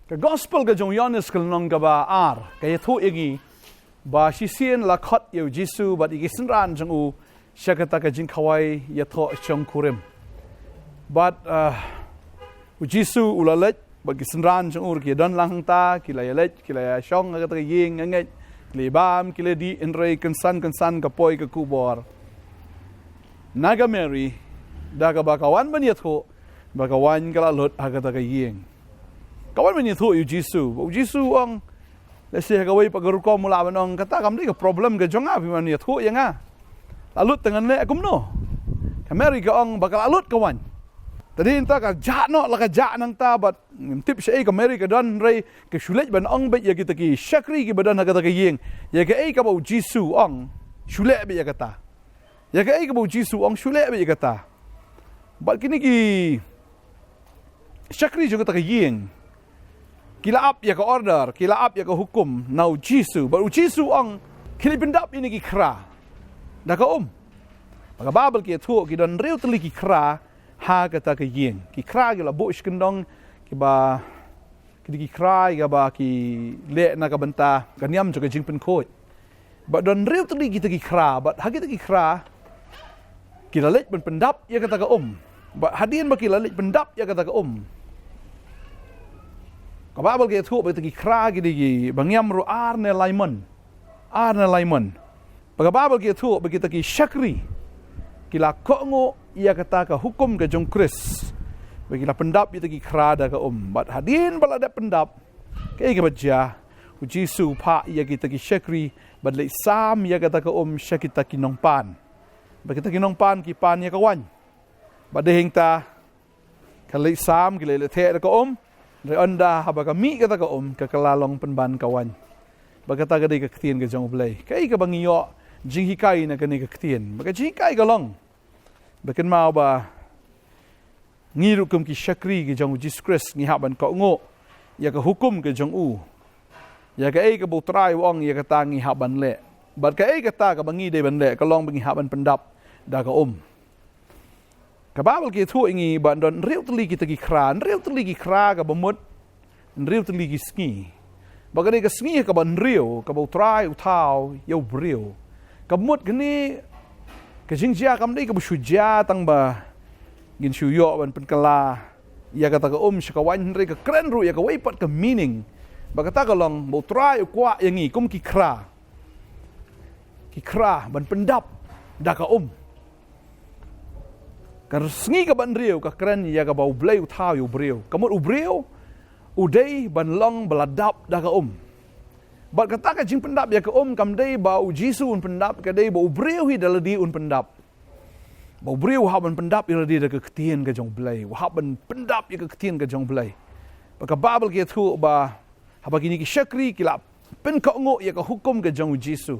Ka gospel ka jong Yohanes ka nong ka ba kaya thu igi ba sisien la khot yu Jisu ba igi sinran jong u siya kata ka jing kawai ya tho Nongkhryiem. But u Jisu ulalet ba igi sinran jong u ki don lang ta kila yalet kila ya Shillong kata ka ying nget libam kila di enrei kansan ka poi ka Khubor. Naga Mary daga ba kawan ban ya tho ba kawan kala lot kata ka ying. Kawan menyethu yu Jisu ang lesi kawai pagaruko mula manong kata kam ni ka problem ka jong api menyethu yang lalut dengan le akum no kameri ka ang bakal alut kawan tadi inta ka jano la ka ja nang ta bat tip sei kameri ka don rei ke shulet ban ong be ya kita ki shakri ki badan kata ka yeng ya ka ka bau Jisu ang shulet be ya kata ya ka bau Jisu ang shulet be ya kata bat kini ki shakri jo kata ka yeng kilaap ya ka order, kilaap ya ka hukum, nau Jisu. Baru Jisu ang Pyndap ini ki kra. Da ka Maka Babel ki tu ki don real teli ki kra ha kata ka yeng. Ki kra ki la bo skendong ki ba ki kra ki ba ki le na ka banta kaniam jo ka jing pen khoi. Ba don real teli ki kra, ba ha ki kra ki la lek Pyndap ya kata ka Ba hadien ba ki la lek Pyndap ya kata ka Kababal ke tu betul kira gini bangyam ru arne laiman, Pagababal ke tu begitu ki syakri, kila kongo ia kata ka hukum ke jong Kris, begila Pyndap itu ki kira dah ka Bat hadin balada Pyndap, ke baca, Jisu pa ia kita ki syakri, badlai sam ia kata ka syakita ki nongpan, begitu ki nongpan ki pan ia kawan, badehing ta, kalai sam kila lethe ka Anda haba kami kata ka kakalalong penban kawan. Bagata ka ka ktien ka jong Blei. Kai ka bangiyo jing hikai na kani ka ktien. Baga jing hikai ka long. Bakin mau ba ngiru kum ki syakri ka jong Jesus Christ ngihaban ka ngo. Ya ka hukum ka jong u. Ya ka ka butrai wong ya ka ta ngihaban le. Bat ka kata ka bangi de ban le ka long bangihaban Pyndap da ka Kababal ki tu ingi bandon riu teli kita ki kran, riu teli ki kra ka bamut, riu teli ki ski. Bagani ka ski ka ban riu, ka bau trai utau, yau riu. Ka mut gani ka jingjia kam dei ka busuja tang ba gin shuyo ban penkala. Ya kata ka syakawan ri ka kren ru ya ka waipat ka meaning. Bagata ka long bau trai kwa yangi kum ki kra. Ki kra ban Pyndap da ka Kan sengi ka ban riu ka keren ya ka bau Blei utau yu briu. Kamut ubriu udai ban long beladap dah ka Bat kata ka jing Pyndap ya ka kam dei bau Jisu un Pyndap ka dei bau briu hi daladi un Pyndap. Bau briu ha ban Pyndap ira di da ka ktien ka jong Blei. Ha ban Pyndap ya ka ktien ka jong Blei. Baka Babel ki thu ba haba kini ki syakri kila pen ka ngo ya ka hukum ka jong Jisu.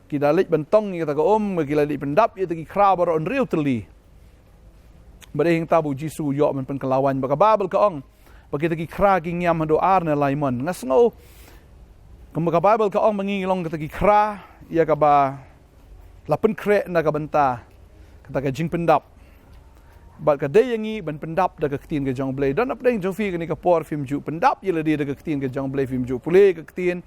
Ki dalit bentong ya ka kila di Pyndap ya ki kra bar on riu teli. Badehing tabu Jisu yo men penkelawan baka Babel ka bagi ki kra ki nyam do arne laiman ngasngo baka Babel ka mangingilong ka ki kra ya ka ba lapen kre na ka banta kata ka jing Pyndap bat ka deyangi ban Pyndap da ka ktien ka jong Blei don apdeng jong fi ka ni ka por film ju Pyndap yela di da ka ktien ka jong Blei film ju pule ka ktien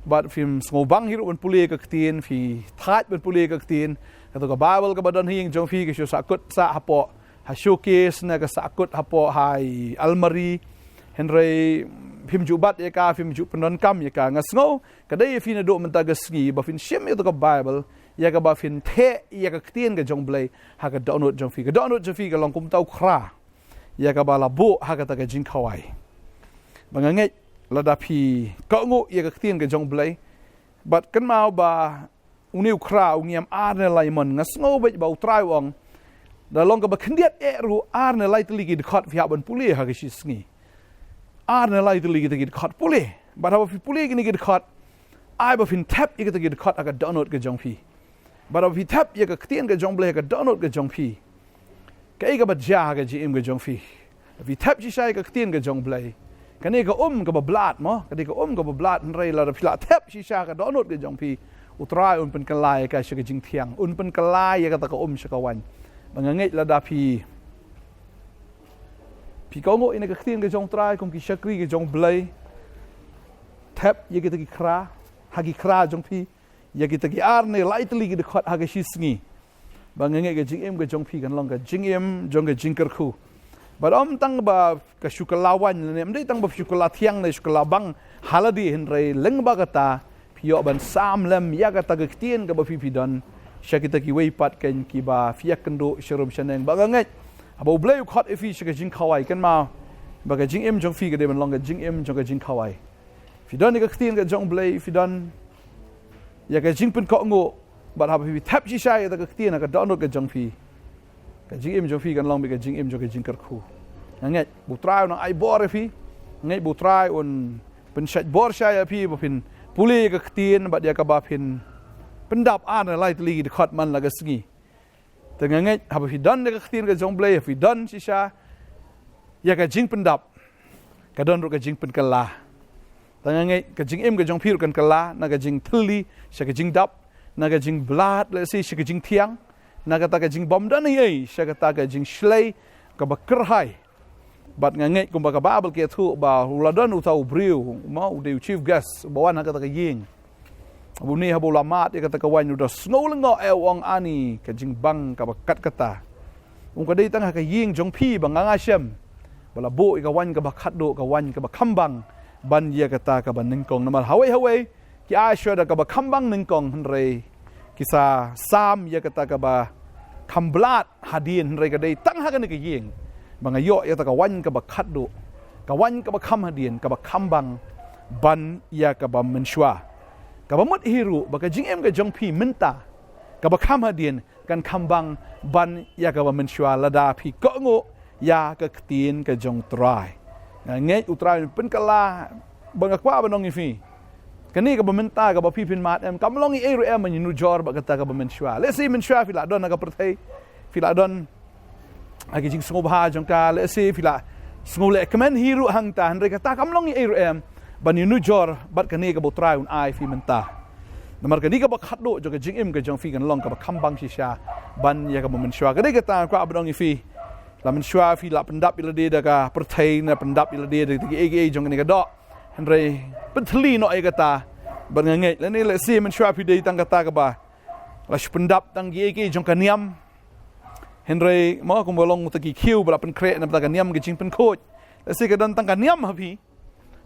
bat film ngobang hiru ban pule ka ktien fi that ban pule ka ktien kata ka Babel ka badon hing jong fi ka sakut sa hapo ha showcase na ka sakut hapo hai almari henry phim jubat ya ka phim ju penon kam ya ka ngasngo kadai fin do mentaga ski ba fin shim itu ka Bible ya ka ba fin the ya ka ktien ka jong Blei ha ka download jong fi ka long kum tau kra ya ka ba labo ha ka ta ka jing khawai bangangai lada phi ka ngo ya ka ktien ka jong Blei but kan mau ba uniu kra ungiam arne laimon ngasngo ba utrai wong da long ka ba khendiat ru arne lai tli ki khot fi haban puli ha ka shisngi arne lai tli ki khot puli ba ha fi puli ki ni ki khot ai ba fin tap ki ki khot ka download ka jong phi ba ha fi tap ya ka ktien ka jong Blei ka download ka jong phi ka ba ja ka ji im ka jong phi fi tap ji sai ka ktien ka jong Blei ka ni ka ka ba blat mo ka ni ka ka ba blat rei la fi la tap shi sha ka download ka jong phi utrai un pen kalai ka shi ka jing thiang un pen kalai ya ka ta ka shakawan Mangangai la da pi kongo ina ka ktien ka jong trai kum ki syakri ka jong Blei tap ya kita ki kra hagi kra jong phi ya kita ki ar ne lightly ki khot hagi shisngi bang nge ke jing em ke jong phi kan long ka jing em jong ke jing khu but tang ba ka shukalawan ne mdai tang ba shukala thiang ne shukala bang haladi hin re leng ba kata phio ban sam lem ya kata ke ktien ka ba phi don syakita ki wei pat ken ki ba fiak kendo sherum shaneng ba nge abo blei khot ifi shaka jing khawai kan ma ba ka jing em jong phi ke de ban long ka jing em jong ka jing khawai phi don ka ktien ka jong blei phi don ya ka jing pen ko ngo ba ha phi tap chi shai ka ktien ka don ka jong phi ka jing em jong phi kan long be ka jing em jong ka jing kar khu nge bu trai no ai bor phi nge bu trai on pen shat bor shai phi ba phin puli ka ktien ba dia ka ba phin Pyndap an lightly the khot man laga sngi tanga ngai haba fi don ka ktien ka jong blei fi don shisha ya ka jing Pyndap ka don ru ka jing pen kala tanga ngai ka jing em ka jong phir kan kala na ka jing thli sha ka jing dap na ka jing blood le si sha ka jing thiang na ka ta ka jing bom dan ei sha ka ta ka jing shlei ka ba krhai bat ngai kum ba ka babel ke thu ba uladon u tau briu ma u de chief guest ba wan ka ta ka ying abu ni habu lamat dia kata kawan udah snolengok ewang ani ka jing bang ka bakat kata ka dei tang ka ying jong phi bang nga shem bala bo ka wan ka bakat do ka wan ka bakambang ban dia kata ka ban ningkong namal hawai ki a shoda ka bakambang ningkong henre kisa sam dia kata ka ba kamblat hadin henre ka dei tang ha ka ni ka ying bang ayo ya ta ka wan ka bakat do ka wan ka bakam hadin ka bakambang ban ia ka ba menshwa kabamut hiru baka jing em ka jong phi minta kaba kham hadien kan khambang ban ya ka ba menshwa lada phi ko ngo ya ka ktien ka jong trai nge utrai pen kala banga kwa banong ifi kani ka ba minta ka ba phi pin mat em kam long e ru em ni nu jor ba ka ta ka ba menshwa let's say menshwa fi la don ka prathai fi la don agi jing sngo bha jong ka let's say fi la sngo le kamen hiru hang ta han re ka ta kam long e ru em ban nu jor bat kani ka botrai un ai fi menta namar kani ka ba khatdo jo ka jing im ka jong fi kan long ka ba khambang shisha ban ya ka ba menshwa ka de ka ta kwa abdong fi la menshwa fi la Pyndap ialade da ka prathai na Pyndap ialade de ki ege jong ni ka do henre penthli no e ka ta ban nge la ni le si menshwa fi de tang ka ta ka ba la Pyndap tang gi ege jong ka niam henre mo ko bolong ta ki khiu ba pen kre na ta ka niam ge jing pen khoj la si ka dan tang ka niam ha fi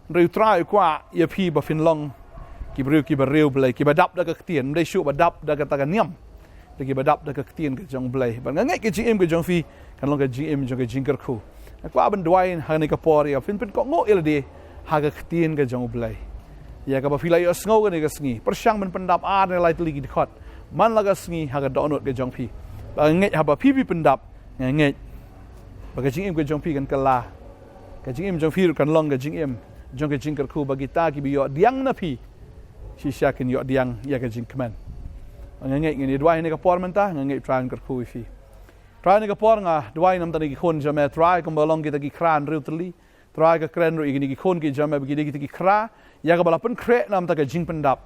riu trai kwa ya phi ba fin long ki briu ki ba riu blei ki ba dap da ka ktien dei shu ba dap da ka ta ka niam de ki ba dap da ka ktien ka jong blei ba ngai ki jing em ka jong phi kan long ka jing em jong ka jing kar khu kwa ban dwain ha ni ka por ya fin pen ko ngo il de ha ka ktien ka jong blei ya ka ba phi la yo sngo ka ni ka sngi per shang man Pyndap a ne lai tli ki khot man la ka sngi ha ka donot ka jong phi ba ngai ha ba phi Pyndap ngai ba ka jing em ka jong phi kan kala ka jing em jong phi kan long ka jing em jong ke jing kar khu bagi ta ki bi yo diang na phi shisha kin yo diang ya ke jing kman ngai ngai dwai ni ka por man ta ngai tran kar khu fi tran ni ka por nga dwai nam ta ni ki khon jame try kom balong ki ta ki kran ru tli try ka kren ru ni ki khon ki jame bagi ki ta ki kra ya ka bala pen kre nam ta ka jing Pyndap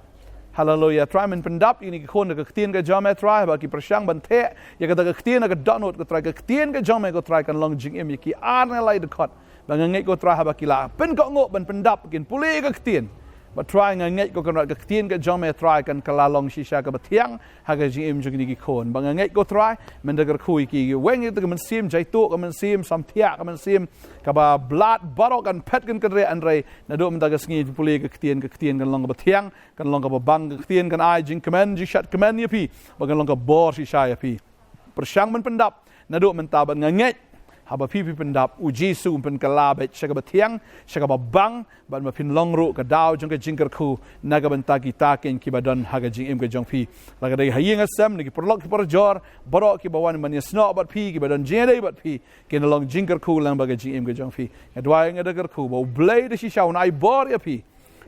hallelujah try man Pyndap ni ki khon ka ktien ka jame try ba ki prashang ban the ya ka ta ka ktien ka donot ka try ka ktien ka jame ko try kan long jing em ki ar na lai de khot ngai ko try haba kila pen ko ngo ban Pyndap kin puli ka ktien ba try ngai ko kan ka ktien ka jome try kan kala long shisha ka bathiang ha ka jing em jing ni ki khon ba ngai ko try men da khui ki weng it ka man sim jai to ka man sim sam thia ka man sim ka ba blood barok kan pet kan re an re na do man da ka sngi puli ka ktien kan long ka bathiang kan long ka ba bang ka ktien kan ai jing kamen ji shat kamen ya pi ba kan long ka bor shisha ya pi persyang man Pyndap na do man ta ban ngai haba phi Pyndap u Jesu pen kala bet shaka bathiang shaka bang ban ma phin long ru ka daw jong ka jing kar khu na ka ban ta ki ta ken ki badon ha ga jing em ka jong phi la ga dei haying asam ni ki porlok ki por jor baro ki bawan man sno bat phi ki badon jere bat phi ken long jing kar khu lang ba ga jing em ka jong phi adwai nga da kar khu bo blei de shi shaun ai bor ya phi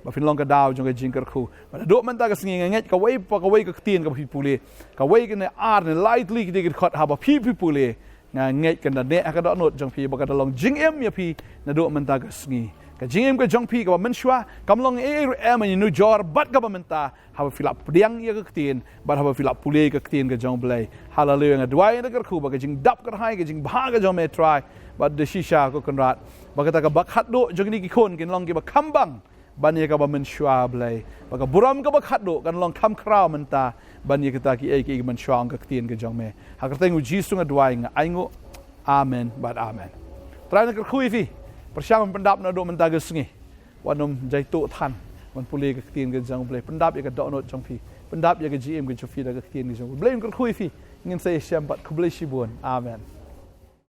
ba phin long ka daw jong ka jing kar khu ba do man ta ka sngi ngai ka wei ka ktien ka phi puli ka wei ke ne ar ne lightly ki de khot ha ba phi puli ngai kan da ne ka do not jong phi ba ka long jing em ya phi na do man ta ka sngi ka jing em ka jong phi ka man shwa kam long e em ni nu jor bat ka ba man ta ha ba filap priang ya ka ktien ba ha ba filap pule ka ktien ka jong blei hallelujah nga dwai na kar khu ba ka jing dap kar hai ka jing bha ka jong me try ba de shisha ko kan rat ba ka ta ka bak hat do jong ni ki khon kin long ki ba khambang ban ye ka ba men shwa blai ba ka buram ka ba khat do kan long kham khrau man ta ban ye ka ki ai ki man shwa ka ktien ka jong me ha ka tengu jisu nga dwai nga ai ngo amen bat amen trai na ka khui fi persyam pendap na do man ta ga sngi wanom jai to than man puli ka ktien ka jong blai pendap ye ka do no jong fi pendap ye ka gm ka chofi da ka ktien ka jong blai ka khui fi ngin sai syam bat khublai shibun amen